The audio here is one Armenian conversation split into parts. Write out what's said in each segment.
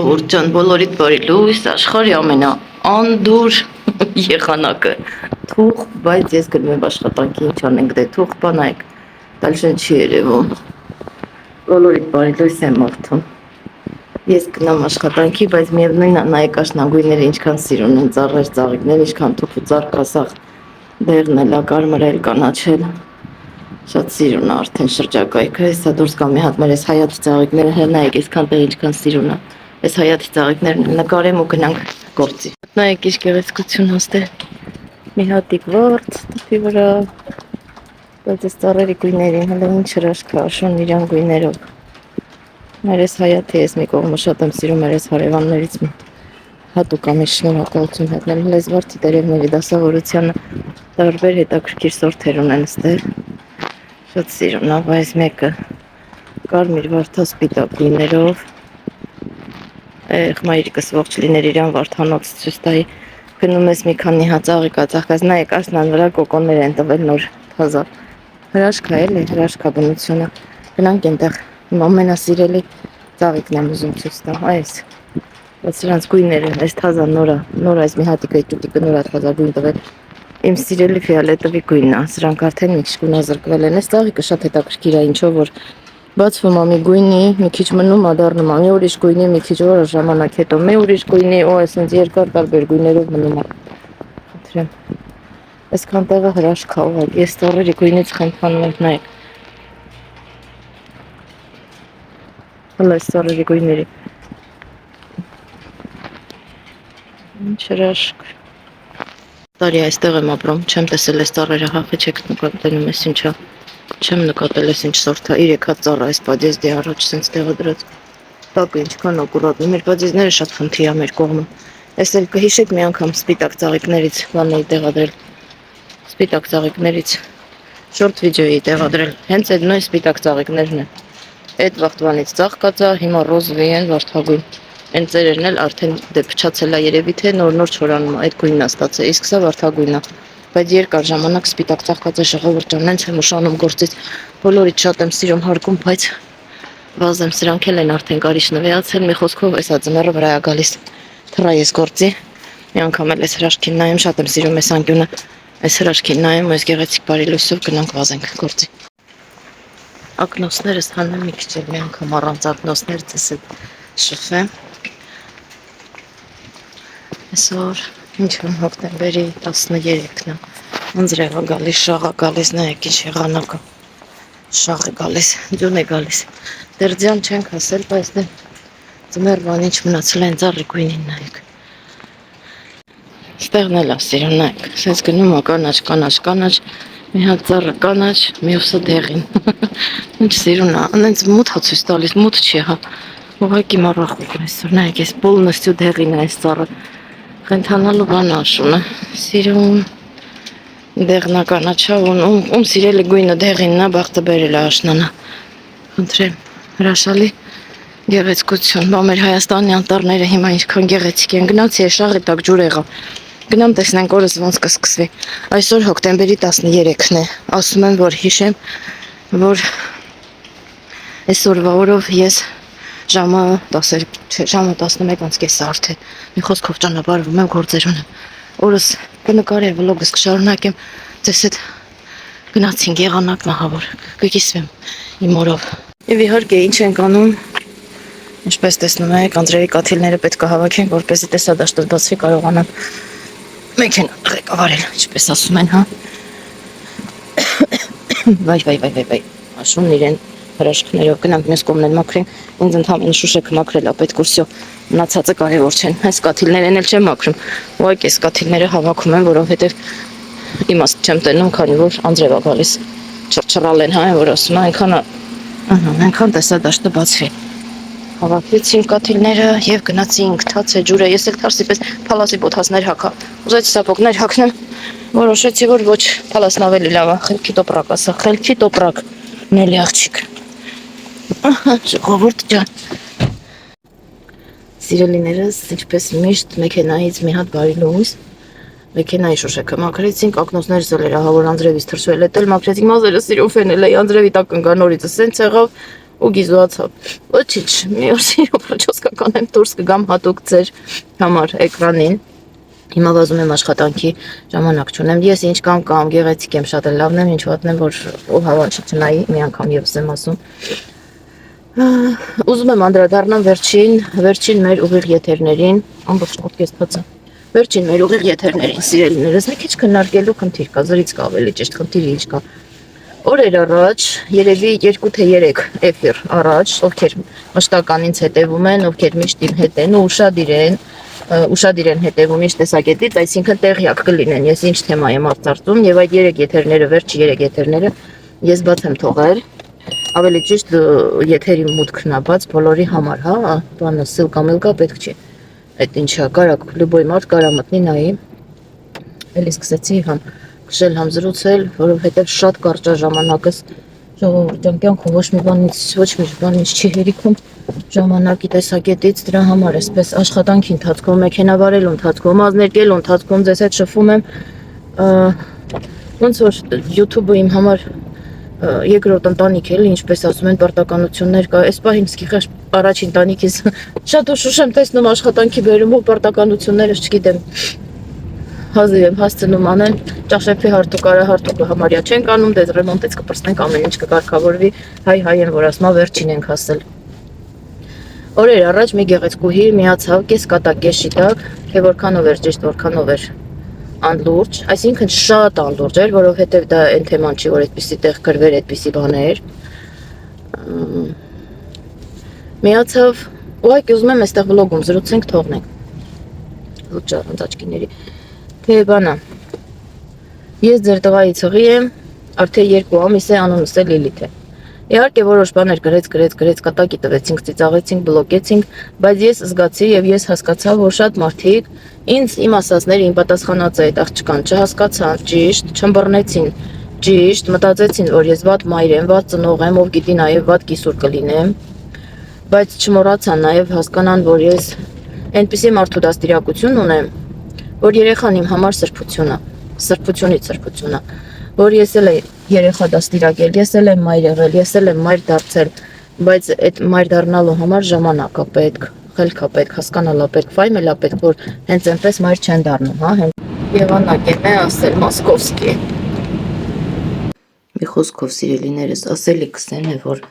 Ուրջան բոլորիդ բարի լույս աշխարհի ամենաանդուր եղանակը թուղ, բայց ես գնում եմ աշխատանքի, ինչ անենք դե թուղ բանայք, դալշեն չի երևում, բոլորիդ բարի լույս եմ մարդում, ես գնամ աշխատանքի, բայց միևնույն նայեք աշնագույները ինչքան սիրուն են ծառեր ծաղիկներ, ինչքան թուղ ու ծառ կասաղ դեղն էլ կարմրել կանաչել, շատ սիրուն է արդեն շրջակայքը, հեսա դուրս կամ մի հատ մեր ես հայացի ծաղիկները հենայեք, այսքան տեղ ինչքան սիրուն է Այս հայացի ծաղիկներն նկարեմ ու գնանք գործի։ Նայեք ինչ գեղեցկություն հաստե։ Մի հատիկ վարդ տպի վրա։ Բայց այս ծառերի գույներին հələ ինչ հրաշք է աշուն իրան գույներով։ Մեր այս հայացի ես մի կողմը շատ եմ սիրում մեր այս հարևաններից հատուկ ամիս շնորհակալություն հայտնել հələ այս վարդի տերևների դասավորությանը տարբեր հետաքրքիր սորտեր ունեն ստեղ։ Շատ սիրուն է, բայց մեկը կարմիր վարդասպիտակ գույներով Մայրիկս ողջ լիներ իրան վարդանոց ցույց տայի գնում ես մի քանի հատ ծաղիկ ածախկած նայեք աշնան վրա կոկոններ են տվել նոր թազա հրաշք է էլի հրաշք է բնությունը գնանք այնտեղ իմ ամենասիրելի ծաղիկն եմ ուզում ցույց տամ այս բայց սրանց գույները այս թազա նոր այս մի հատիկը ճուտիկը նորա թազա գույն տվել իմ սիրելի ֆիոլետովի գույնն է սրանք արդեն մի քիչ գունազրկվել են այս ծաղիկը շատ հետաքրքիր է ինչով որ Բացվում է մի գույնի, մի քիչ մնում է դառնում է, մի ուրիշ գույնի, մի քիչ որոշ ժամանակ հետո մի ուրիշ գույնի, ու այսինքն երկար տարբեր գույներով մնում է։ Խնդրեմ։ Այսքան տեղը հրաշք է ուղղակի, ես ծառերի գույնից խնդանում եմ նայեք։ Հələ այս ծառերի գույների։ Ինչ հրաշք։ Տարի այստեղ եմ ապրում, չեմ տեսել այս ծառերը, հախի չեք նկատում ես ինչա։ Չեմ նկատել ես ինչ սորտ է, 3 հատ ծառ այս բադեզդի առաջ սենց տեղը դրած տակը ինչքան ակուրատ մեր բադեզները շատ խնդի է մեր կողմը ես էլ կհիշեք մի անգամ սպիտակ ծաղիկներից բան էի տեղադրել սպիտակ ծաղիկներից շորտ վիդեո էի տեղադրել հենց այդ նույն սպիտակ ծաղիկներն են այդ վաղտվանից ծաղկած է հիմա ռոզվի են վարդագույն այն ծերերն էլ արդեն դե փչացել է երևի թե նոր չորանում է այդ գույնն է ստացել իսկ սա վարդագույնն է Բայց երկար ժամանակ սպիտակ ծաղկած է ժողովրդան, հենց եմ ուշանում գործից, բոլորից շատ եմ սիրում հարկում, բայց վազեմ սրանք էլ են արդեն կարիճ նվեացել, մի խոսքով էսա ձմեռը վրա է գալիս, թռա ես գործի, մի անգամ էլ այս հրաշքին նայեմ, շատ եմ սիրում այս անկյունը, այս հրաշքին նայեմ, այս գեղեցիկ բարի լույսով գնանք վազենք գործի։ Ակնոցներս հանեմ մի քիչ էլ մի անգամ առանց ակնոցներ դες էլ շփվեմ։ Այսօր Ինչ որ հոկտեմբերի 13-ն է, անձրև է գալիս, շաղ է գալիս, նայեք ինչ եղանակը, շաղ է գալիս, ձյուն է գալիս, դեռ ձյան չենք հասել, բայց դե ձմեռվան ինչ մնացել են ծառի գույնին նայեք, ստեղն էլ է սիրում նայեք, սենց գնում է կանաչ, մի հատ ծառը կանաչ, մյուսը դեղին, ինչ սիրուն է, անենց մութ է ցույց տալիս, մութ չի հա, ուղղակի մառախուկ է այսօր, նայեք այս բոլնստյու դեղին է այս ծառը, Խենթանալու բան աշունը, սիրում դեղնականաչա, ում սիրելի գույնը դեղինն է, բաղթը բերել է աշնանը, խնդրեմ, հրաշալի գեղեցկություն, բա մեր Հայաստանի անտառները հիմա ինչքան գեղեցիկ են, գնացի է շաղի տակ ջուր եղա, գնամ տեսնենք օրս ոնց կսկսվի, այսօր հոկտեմբերի 13-ն է, ասում եմ, որ հիշեմ, որ այսօրվա օրով ես ժամը 11:30 արդեն, մի խոսքով ճանապարհվում եմ գործեր ունեմ, օրս կնկարեմ վլոգս կշարունակեմ, ձեզ հետ գնացինք եղանակն ահա որ կկիսվեմ իմ օրով։ Եվ իհարկե ինչ ենք անում, ինչպես տեսնում եք, անձրևի կաթիլները պետք է հավաքենք, որպեսզի տեսադաշտը բացվի կարողանան մեքենա ղեկավարել, ինչպես ասում են, հա։ Վայ, աշունն իրեն հրաշքներով գնանք մյուս կողմն մաքրենք, ինձ ընդհանրապես շուշեքը մաքրել է պետք ուրսյո, մնացածը կարևոր չեն, այս կաթիլներն էլ չեմ մաքրում, ուղղակի այս կաթիլները հավաքում եմ, որովհետև իմաստ չեմ տենում, քանի որ անձրև է գալիս, չռչռալ են, հա, որ ասում են, այնքան տեսադաշտը բացվի։ Հավաքեցինք կաթիլները եւ գնացինք թաց է ջուրը, ես էլ թարսի պես փալասի բոթասներ հագա, ուզեցի սապոգներ հագնեմ, որոշեցի, որ ոչ, փալասն ավելի լավ է, խելքի տոպրակ ասա, խելքի տոպրակ, նելի աղջիկ։ Ժողովուրդ ջան։ Սիրելիներս, ինչպես միշտ մեքենայից մի հատ բարի լույս, մեքենայի շուշեքը մաքրեցինք, ակնոցներս էլ էր ահա որ անձրևից թռչվել է, էլ մաքրեցինք, մազերը սիրում ֆենել էի, անձրևի տակ ընկա նորից սենց եղավ, ու գիզուացավ։ Ոչինչ, մի օր սիրում փոչոսկա կանեմ դուրս կգամ հատուկ ձեր համար էկրանին։ Հիմա վազում եմ աշխատանքի ժամանակ չունեմ։ Ես ինչ կամ գեղեցիկ եմ, շատ էլ լավն եմ, ինչ վատն եմ, որ ով հավան չտնայի, մի անգամ եւս եմ ասում։ Ուզում եմ անդրադառնամ վերջին մեր ուղիղ եթերներին, ամբողջ ոդկեստ բացա։ Վերջին մեր ուղիղ եթերներին, սիրելիներս, մի քիչ քննարկելու խնդիր կա, զրից կա ավելի ճիշտ խնդիրը ինչ կա։ Օրեր առաջ, երևի 2 թե 3 էֆիր առաջ, ովքեր մշտական ինձ հետևում են, ովքեր միշտ իմ հետ են ու ուշադիր են հետևում ինչ տեսակետից, այսինքն տեղյակ կլինեն ես ինչ թեմա եմ արտարծում եւ այդ 3 եթերները, վերջի 3 եթերները ես բաց եմ թողել։ Ավելի ճիշտ եթերի մուտքն է բաց բոլորի համար, հա, բանը սիլկա պետք չի։ Այդ ինչա, կարակ լյուբոյ մարդ կարա մտնի նայի։ Էլի սկսեցի համ քշել, համ զրուցել, որովհետև շատ կարճ ժամանակս ժողովրդյան կյանքում ոչ մի բանից չի հերիքում ժամանակի տեսակետից դրա համար էսպես աշխատանքի ընթացքում, մեքենա վարելու ընթացքում, ազներկելու ընթացքում ձեզ հետ շփվում եմ ոնց որ YouTube-ը իմ համար երկրորդ ընտանիք էլի, ինչպես ասում են, պարտականություններ կա։ Այս պահին սկիղ առաջին ընտանիքից շատ ուշ եմ տեսնում աշխատանքի բերումով պարտականություններս, չգիտեմ, հազիվ եմ հասցնում անել, ճաշեփի հարթուկ, հարթուկը համարյա չենք անում, դե ռեմոնտից կպրծնենք, ամեն ինչ կկարգավորվի, հայ են, որ ասма վերջին ենք հասել։ Օրեր առաջ մի գեղեցկուհի միացավ կես կատակ, կես շիտակ, թե որքանով էր ճիշտ, որքանով էր անլուրջ, այսինքն շատ անլուրջ էր, որովհետև դա այն թեման չի, որ այդպիսի տեղ գրվեր, այդպիսի բաներ։ Միացավ, ուղղակի ուզում եմ այստեղ վլոգում զրուցենք, թողնենք։ Լուճ առանց աչքիների։ Թե բանա։ Ես ձեր տղայի ցղի եմ, արդեն 2 ամիս է, անունս է Լիլիթ է։ Իհարկե որոշ բաներ գրեց, կատակի տվեցինք, ծիծաղեցինք, բլոկեցինք, բայց ես զգացի եւ ես հասկացա, որ շատ մարդիկ ինձ իմ ասածները, իմ պատասխանածը այդ աղջկան չհասկացան, ճիշտ, չմբռնեցին, ճիշտ, մտածեցին, որ ես վատ մայր եմ, վատ ծնող եմ, ով գիտի նաեւ վատ կիսուր կլինեմ, բայց չմոռացան նաեւ հասկանան, որ ես այնպիսի մարդու դաստիարակություն ունեմ, որ երեխան իմ համար սրբություն է, սրբությունից, որ ես էլ երեխա դաստիարակել, ես էլ եմ մայր եղել, ես էլ եմ մայր դարձել, բայց այդ մայր դառնալու համար ժամանակ է պետք, խելք է պետք, հասկանալ է պետք, ֆայմել է պետք, որ հենց այնպես մայր չեն դառնում, հա, Եվանակեն է ասել Մոսկովսկի։ Մի խոսքով սիրելիներս, ասելիքս այն է, որ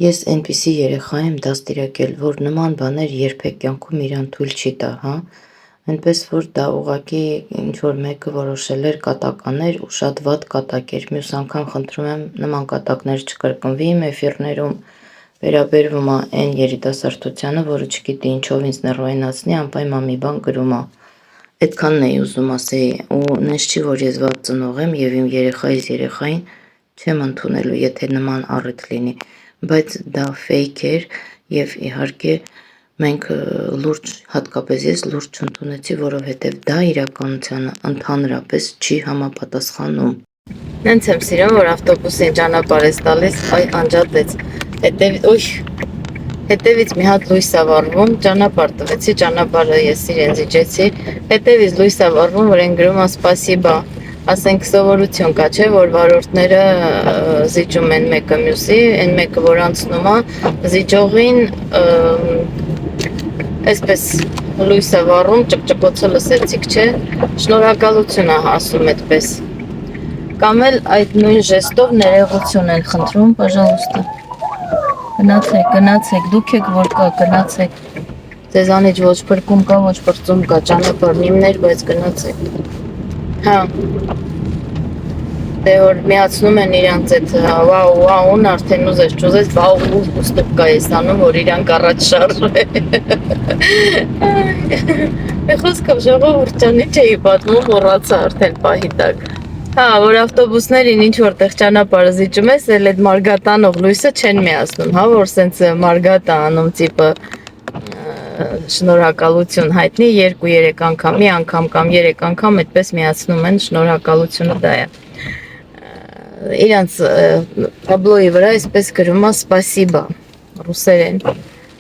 ես այնպիսի երեխա եմ դաստիարակել, որ նման բաներ երբեք կյանքում իրան թույլ չի տա, հա, այնպես որ դա ուղղակի ինչ որ մեկը որոշել էր կատականեր ու շատ վատ կատակ էր, մյուս անգամ խնդրում եմ նման կատակներ չկրկնվի իմ էֆիրներում, վերաբերվում է այն երիտասարդությանը, որը չգիտի ինչով ինձ նռվայնացնի, անպայման մի բան գրում է, այդքանն էի ուզում ասեի, ու նես չի, որ ես վատ ծնող եմ եւ իմ երեխային չեմ ընդունելու, եթե նման առիթ լինի, բայց դա ֆեյք էր եւ իհարկե մենք լուրջ, հատկապես ես լուրջ չընդունեցի, որովհետև դա իրականությանը ընդհանրապես չի համապատասխանում։ Նենց եմ սիրում, որ ավտոբուսին ճանապարհ ես տալիս, այ անջատեց, հետևից մի հատ լույս է վառվում, ճանապարհ տվեցի, ճանապարհը ես իրեն զիջեցի, հետևից լույս է վառվում, որ են գրում ասպասիբա, ասենք սովորություն կա, չէ, որ վարորդները զիջում են մեկը մյուսի, այն մեկը, որ անցնում է, զիջողին այսպես լույս է վառում, ճկճկոցը լսեցիք, չէ, շնորհակալություն է ասում այդպես, կամ էլ այդ նույն ժեստով ներողություն են խնդրում, պաժալուստը, գնացեք, դուք եք որ կա, գնացեք, ձեզանից ոչ փրկում կա, ոչ պրծում կա, ճանապարհն իմն էր, բայց գնացեք, հա, դե որ միացնում են իրանց այդ վաուն, արդեն ուզես չուզես, վաու ստուպկա ես անում, որ իրանք առաջ շարժվե, մի խոսքով ժողովուրդ չէի պատմում, մոռացա արդեն պահի տակ, հա, որ ավտոբուսներին ինչ որտեղ ճանապարհը զիջում ես, էլ այդ մարգատանող լույսը չեն միացնում, հա, որ սենց մարգատա անում տիպը շնորհակալություն հայտնի 2-3 անգամ, մի անգամ կամ 3 անգամ այդպես միացնում են, շնորհակալությունը դա է։ Իրանց տաբլոյի վրա այսպես գրում է սպասիբա ռուսերեն,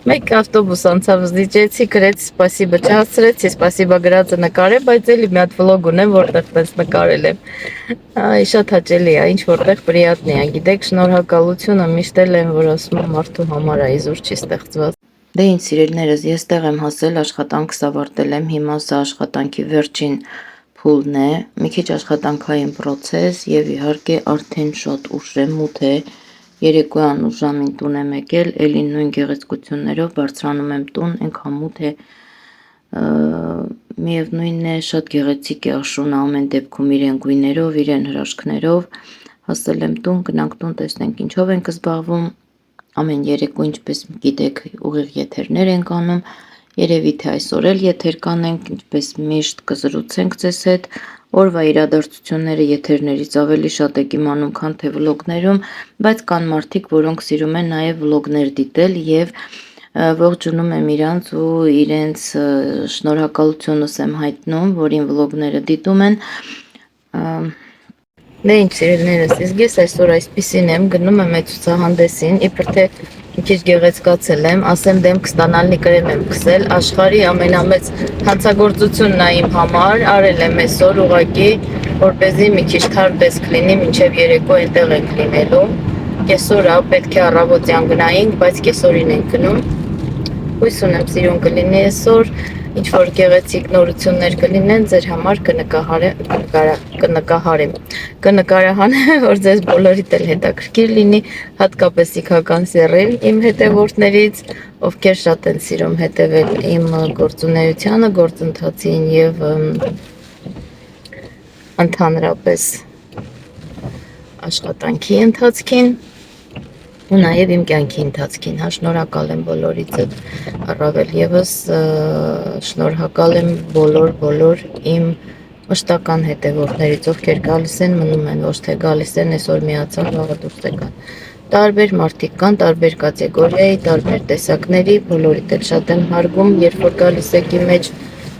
Մեկ ավտոբուս անցավ զիջեցի, գրեց սպասիբա չհասցրեցի, սպասիբա գրածը նկարել, բայց էլի մի հատ վլոգ ունեմ, որտեղ տես նկարել եմ։ Այ շատ հաճելի է, ինչ որտեղ պրիատնի է։ Գիտեք, շնորհակալությունը միշտ էլ եմ, որ ասում եմ մարդու համար է, իզուր չի ստեղծված։ Դե ինչ սիրելիներս, ես տեղ եմ հասել, աշխատանքս ավարտել եմ, հիմա սա աշխատանքի վերջին փուլն է, մի քիչ աշխատանքային process եւ իհարկե արդեն շատ ուշ է, մութ է, երեկոյան ուժամին տուն եմ եկել, էլի նույն գեղեցկություններով բարձրանում եմ տուն, այնքան մութ է, միևնույնն է, շատ գեղեցիկ է աշունը ամեն դեպքում իրեն գույներով, իրեն հրաշքներով, հասել եմ տուն, գնանք տուն, տեսնենք ինչով ենք զբաղվում, ամեն երեկո ինչպես գիտեք ուղիղ եթերներ ենք անում, երևի թե այսօր էլ եթեր կանենք, ինչպես միշտ կզրուցենք ձեզ հետ, օրվա իրադարձությունները եթերներից ավելի շատ եք իմանում, քան թե վլոգներում, բայց կան մարդիկ, որոնք սիրում են նաև վլոգներ դիտել եւ ողջունում եմ իրանց ու իրենց շնորհակալությունս եմ հայտնում, որ իմ վլոգները դիտում են։ Դե ինչ սիրելիներս, իսկ ես այսօր այսպիսին եմ, գնում եմ այդ ցուցահանդեսին, իբր թե մի քիչ գեղեցկացել եմ, ասեմ դեմք ստանալնի կրեմ եմ քսել, աշխարհի ամենամեծ հանցագործությունն է իմ համար, արել եմ այսօր ուղակի, որպեսզի մի քիչ թարմ տեսք լինի, մինչև երեկո այնտեղ ենք լինելու։ Կեսօրը պետք է առավոտյան գնայինք, բայց կեսօրին ենք գնում։ Հույս ունեմ սիրուն կլինի այսօր, ինչ որ գեղեցիկ նորություններ կլինեն, ձեր համար կնկարահանեմ, որ ձեզ բոլորիդ էլ հետաքրքիր լինի, հատկապես իքական սերել իմ հետևորդներից, ովքեր շատ են սիրում հետևել իմ գործունեությանը, գործընթացին եւ ընդհանրապես աշխատանքի ընթացքին ու նաև իմ կյանքի ընթացքին, շնորհակալ եմ բոլորիցդ, առավել եւս շնորհակալ եմ բոլոր իմ մշտական հետևորդներից, ովքեր գալիս են, մնում են, ոչ թե գալիս են, այսօր միացան, վաղը դուրս եկան։ Տարբեր մարդիկ կան, տարբեր կատեգորիայի, տարբեր տեսակների, բոլորիդ էլ շատ եմ հարգում, երբ որ գալիս եք իմ մեջ,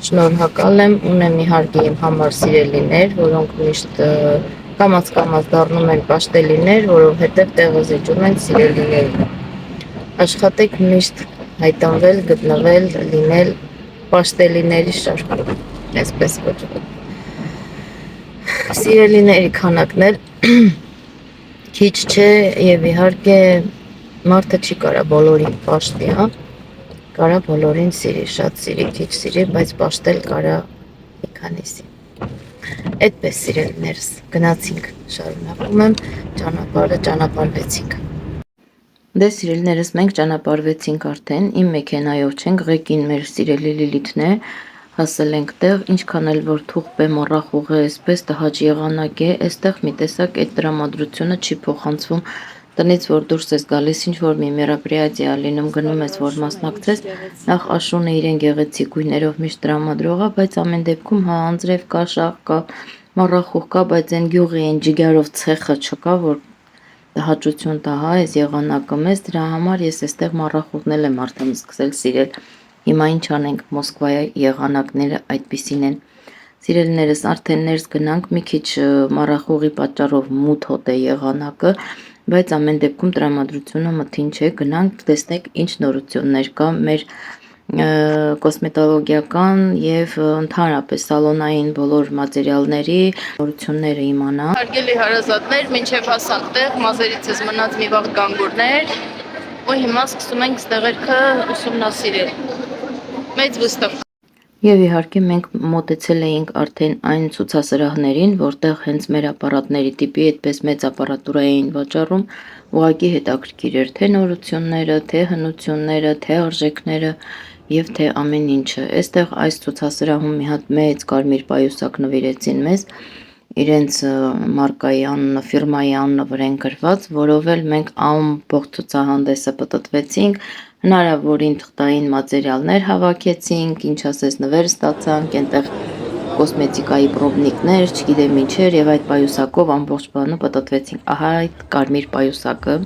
շնորհակալ եմ, ունեմ իհարկե իմ համար սիրելիներ, որոնք միշտ կամաց դառնում են պաշտելիներ, որովհետև տեղը զիջում են սիրելիներին։ Աշխատեք միշտ հայտնվել, գտնվել, լինել պաշտելիների շարքում, այսպես կոչվում։ Սիրելիների քանակն էլ քիչ չէ եւ իհարկե մարդը չի կարա բոլորին պաշտի, հա։ Կարա բոլորին սիրի, շատ սիրի, քիչ սիրի, բայց պաշտել կարա մի քանիսի։ Այդպես սիրելիներս, գնացինք, շարունակում եմ, ճանապարհվեցինք։ Դե սիրելիներս, մենք ճանապարհվեցինք արդեն, իմ մեքենայով չենք, ղեկին մեր սիրելի Լիլիթն է, հասել ենք տեղ, ինչքան էլ որ թուղթ է մառախուղ է, այսպես տհաճ եղանակ է, այստեղ մի տեսակ այդ տրամադրությունը չի փոխանցվում, տնից որ դուրս ես գալիս, ինչ որ մի մերապրիատիա լինում, գնում ես որ մասնակցես, նախ աշունը իրեն գեղեցիկ գույներով միշտ տրամադրող է, բայց ամեն դեպքում հա անձրև կա, շաղ կա, մառախուղ կա, բայց այն գյուղի այն ջիգարով ցեխը չկա, որ տհաճություն տա, հա, այս եղանակը մեզ, դրա համար ես այստեղ մառախուղն եմ արդեն սկսել սիրել։ Հիմա ինչ անենք, Մոսկվայի եղանակները այդպիսին են։ Սիրելիներս, արդեն ներս գնանք, մի քիչ մառախուղի պատճառով մութ հոտ է եղանակը, բայց ամեն դեպքում տրամադրությունը մթին չէ, գնանք տեսնենք ինչ նորություններ կա մեր կոսմետոլոգիական եւ ընդհանրապես սալոնային բոլոր մատերիալների նորությունները իմանա։ Հարգելի հարազատներ, մինչև հասանք տեղ, մազերիցս մնաց մի վաղ գանգուրներ, ու հիմա սկսում ենք ստեղերքը ուսումնասիրել։ Մեծ վստահ։ Եվ իհարկե մենք մոտեցել էինք արդեն այն ցուցասրահներին, որտեղ հենց մեր ապարատների տիպի այդպես մեծ ապարատուրա էին վաճառում, ուղղակի հետաքրքիր էր թե նորությունները, թե հնությունները, թե արժեքները եւ թե ամեն ինչը։ Այստեղ այս ցուցասրահում մի հատ մեծ կարմիր պայուսակ նվիրեցին մեզ, իրենց մարկայի անունը, ֆիրմայի անունը վրան գրված, որով էլ մենք ամբողջ ցուցահանդեսը պտտվեցինք, հնարավորին թղթային մատերիալներ հավաքեցինք, ինչ ասես նվեր ստացանք, այնտեղ կոսմետիկայի պրոբնիկներ, չգիտեմ ինչեր եւ այդ պայուսակով ամբողջ բանը պտտվեցինք։ Ահա այդ կարմիր պայուսակը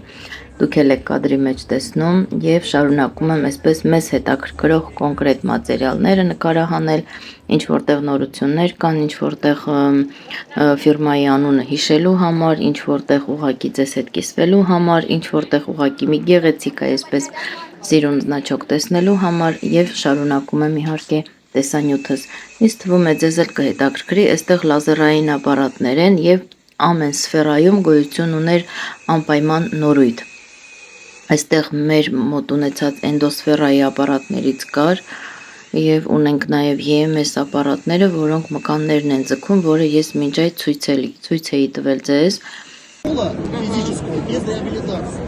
դուք էլ եք կադրի մեջ տեսնում եւ շարունակում եմ այսպես մեզ հետաքրքրող կոնկրետ մատերիալները նկարահանել, ինչ որտեղ նորություններ կան, ինչ որտեղ ֆիրմայի անունը հիշելու համար, ինչ որտեղ ուղակի ձեզ հետ կիսվելու համար, ինչ որտեղ ուղակի մի գեղեցիկ է այսպես սիրուն զնաչոկ տեսնելու համար եւ շարունակում եմ իհարկե տեսանյութս։ Ինձ թվում է ձեզ էլ կհետաքրքրի, այստեղ լազերային ապարատներ են եւ ամեն սֆերայում գոյություն ուներ անպայման նորույթ։ Այստեղ մեր մոտ ունեցած էնդոսֆերայի ապարատներից կար եւ ունենք նաեւ EMS ապարատները, որոնք մկաններն են ձգում, որը ես մինչ այդ ցույց էի տվել ձեզ։ Физическую, без реабилитации.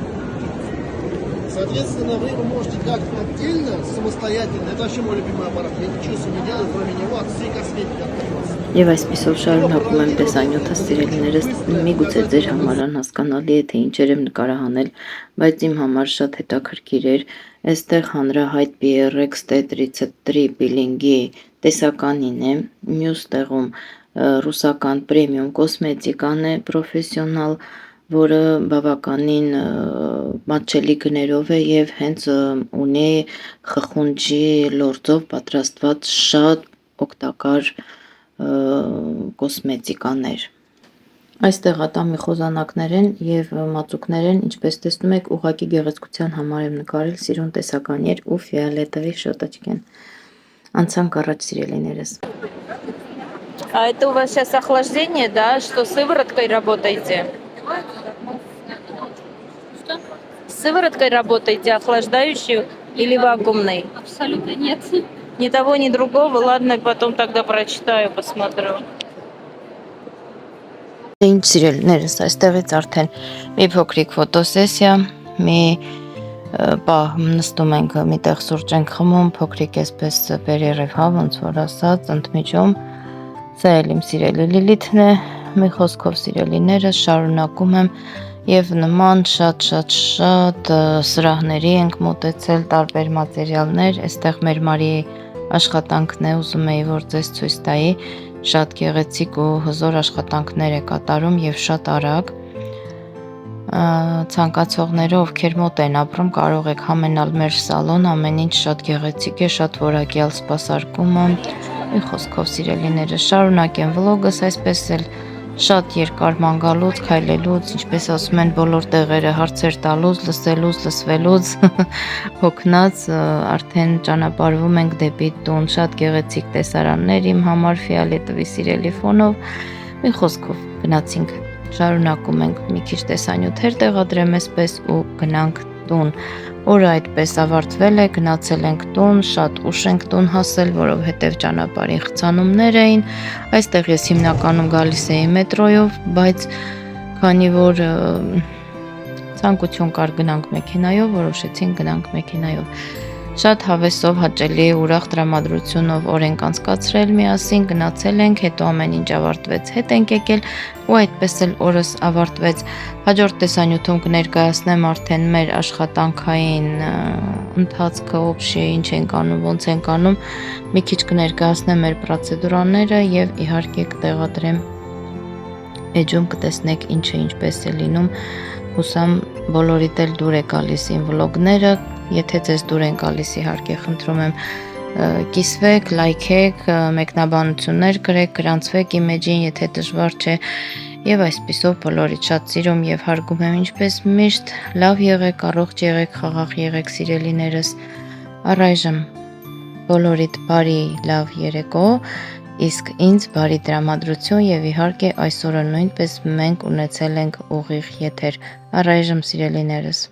Соответственно, вы его можете как-то отдельно, самостоятельно. Это вообще мой любимый аппарат. Я ничего с ним не делаю, кроме него, от всей косметики откажусь. Եվ այսպիսով շարունակում եմ տեսանյութը, սիրելիներս, միգուցե ձեր համար անհասկանալի է, թե ինչեր եմ նկարահանել, բայց իմ համար շատ հետաքրքիր էր։ Այստեղ հանրահայտ PRX T33 Peeling-ի տեսականին է, մյուս տեղում ռուսական պրեմիում կոսմետիկան է, պրոֆեսիոնալ, որը բավականին մատչելի գներով է եւ հենց ունի խխունջի լորձով պատրաստված շատ օգտակար կոսմետիկաներ։ Այստեղ ատամի խոզանակներ են եւ մածուկներ են, ինչպես տեսնում եք, ուղղակի գեղեցկության համար եմ նկարել, սիրուն տեսական էր ու ֆիոլետովի շոտочки են։ Անցանք առաջ, сирելիներս։ А это у вас сейчас охлаждение, да? Что, сывороткой работаете? Что? Сывороткой работаете, охлаждающей или вакуумной? Абсолютно нет. Ни того, ни другого. Ладно, потом тогда прочитаю, посмотрю. Ինչ սիրելիներս, այստեղից արդեն մի փոքրիկ ֆոտոսեսիա, մի պահ նստում ենք, միտեղ սուրճ ենք խմում, փոքրիկ էսպես վերերև հա, ոնց որ ասած, ընդմիջում, սա էլ իմ սիրելի Լիլիթն է, մի խոսքով սիրելիներս, շարունակում եմ եւ նման շատ սրահների ենք մոտեցել, տարբեր մատերիալներ, այստեղ մեր Մարիի աշխատանքն է, ուզում էի որ ձեզ ցույց տայի, շատ գեղեցիկ ու հզոր աշխատանքներ է կատարում եւ շատ արագ։ Ցանկացողները, ովքեր մոտ են ապրում, կարող եք համենալ մեր սալոն, ամեն ինչ շատ գեղեցիկ է, շատ որակյալ սպասարկումը։ Մի խոսքով սիրելիները, շարունակեմ վլոգս, այսպես էլ շատ երկար ման գալուց, քայլելուց, ինչպես ասում են բոլոր տեղերը հարցեր տալուց, լսելուց, լսվելուց, հոգնած արդեն ճանապարհվում ենք դեպի տուն, շատ գեղեցիկ տեսարաններ իմ համար ֆիոլետովի սիրելի ֆոնով, մի խոսքով գնացինք, շարունակում ենք մի քիչ տեսանյութեր տեղադրեմ այսպես ու գնանք տուն, օրը այդպես ավարտվել է, գնացել ենք տուն, շատ ուշ ենք տուն հասել, որովհետև ճանապարհին խցանումներ էին, այստեղ ես հիմնականում գալիս էի մետրոյով, բայց քանի որ ցանկություն կար գնանք մեքենայով, որոշեցինք գնանք մեքենայով։ Շատ հավեսով, հաճելի, ուրախ տրամադրությունով օր ենք անցկացրել միասին, գնացել ենք, հետո ամեն ինչ ավարտվեց, հետ ենք եկել ու այդպես էլ օրս ավարտվեց։ Հաջորդ տեսանյութում կներկայացնեմ արդեն մեր աշխատանքային ընթացքը, օբշի ինչ ենք անում, ոնց ենք անում, մի քիչ կներկայացնեմ մեր պրոցեդուրաները եւ իհարկե կտեղադրեմ էջում կտեսնեք ինչը ինչպես է լինում, հուսամ բոլորիդ էլ դուր է գալիս իմ վլոգները, եթե ձեզ դուր են գալիս իհարկե խնդրում եմ կիսվեք, լայքեք, մեկնաբանություններ գրեք, գրանցվեք իմ էջին, եթե դժվար չէ եւ այսպիսով բոլորիդ շատ սիրում եւ հարգում եմ ինչպես միշտ, լավ եղեք, առողջ եղեք, խաղաղ եղեք սիրելիներս, առայժմ բոլորիդ բարի լավ երեկո, իսկ ինձ բարի տրամադրություն եւ իհարկե այսօրը նույնպես մենք ունեցել ենք ուղիղ եթեր, առայժմ սիրելիներս